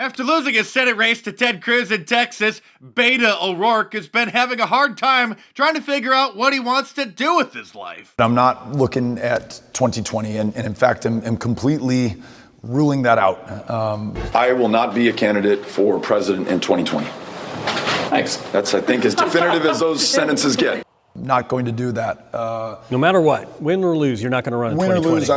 After losing his Senate race to Ted Cruz in Texas, Beta O'Rourke has been having a hard time trying to figure out what he wants to do with his life. I'm not looking at 2020, and in fact, I'm completely ruling that out. I will not be a candidate for president in 2020. Thanks. That's, I think, as definitive as those sentences get. Not going to do that. No matter what, win or lose, you're not going to run in 2020. Win or lose,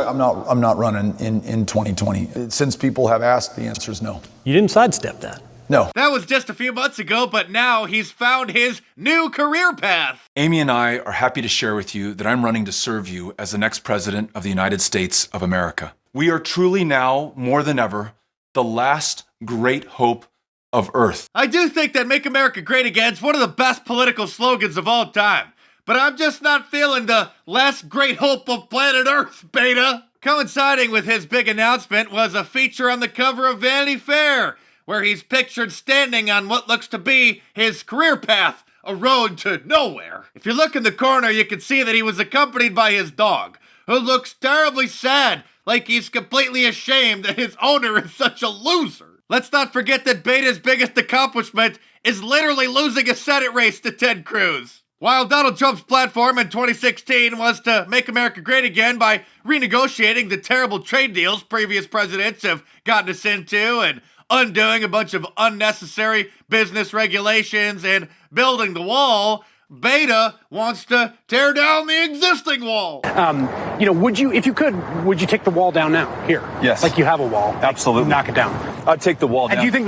I'm not running in 2020. Since people have asked, the answer is no. You didn't sidestep that. No. That was just a few months ago, but now he's found his new career path. Amy and I are happy to share with you that I'm running to serve you as the next president of the United States of America. We are truly now, more than ever, the last great hope of Earth. I do think that Make America Great Again is one of the best political slogans of all time. But I'm just not feeling the last great hope of planet Earth, Beta. Coinciding with his big announcement was a feature on the cover of Vanity Fair, where he's pictured standing on what looks to be his career path, a road to nowhere. If you look in the corner, you can see that he was accompanied by his dog, who looks terribly sad, like he's completely ashamed that his owner is such a loser. Let's not forget that Beta's biggest accomplishment is literally losing a Senate race to Ted Cruz. While Donald Trump's platform in 2016 was to make America great again by renegotiating the terrible trade deals previous presidents have gotten us into and undoing a bunch of unnecessary business regulations and building the wall, Beta wants to tear down the existing wall. Would you take the wall down now? Here. Yes. Like you have a wall. Absolutely. Knock it down. I'd take the wall down. And do you think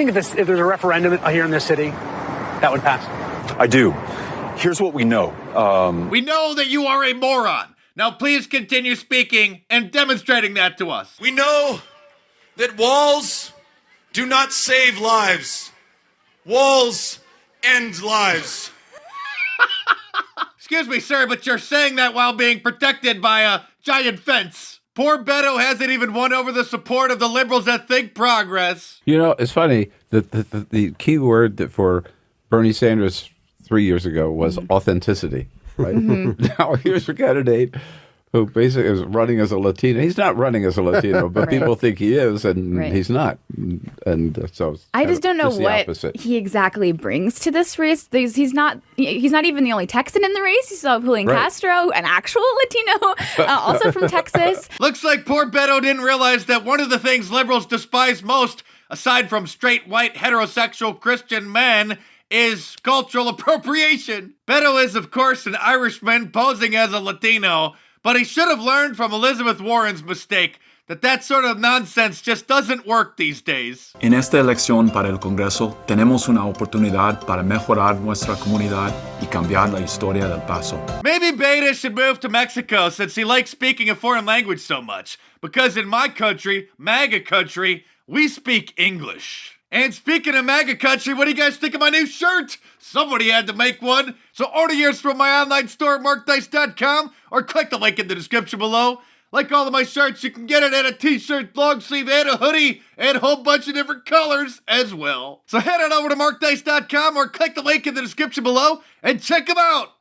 if there's a referendum here in this city, that would pass? I do. Here's what we know. We know that you are a moron. Now please continue speaking and demonstrating that to us. We know that walls do not save lives. Walls end lives. Excuse me, sir, but you're saying that while being protected by a giant fence. Poor Beto hasn't even won over the support of the liberals that think progress. You know, it's funny that the key word that for Bernie Sanders 3 years ago was authenticity, right? Now here's a candidate who basically is running as a Latino. He's not running as a Latino, but people think he is, and he's not. And so I just don't know what opposite. He exactly brings to this race. He's not even the only Texan in the race. You saw Julian Castro, an actual Latino, also from Texas. Looks like poor Beto didn't realize that one of the things liberals despise most, aside from straight, white, heterosexual Christian men, is cultural appropriation. Beto is, of course, an Irishman posing as a Latino, but he should have learned from Elizabeth Warren's mistake that sort of nonsense just doesn't work these days. En esta elección para el Congreso, tenemos una oportunidad para mejorar nuestra comunidad y cambiar la historia del Paso. Maybe Beta should move to Mexico since he likes speaking a foreign language so much, because in my country, MAGA country, we speak English. And speaking of MAGA country, what do you guys think of my new shirt? Somebody had to make one, so order yours from my online store at MarkDice.com or click the link in the description below. Like all of my shirts, you can get it in a t-shirt, long sleeve, and a hoodie, and a whole bunch of different colors as well. So head on over to MarkDice.com or click the link in the description below and check them out.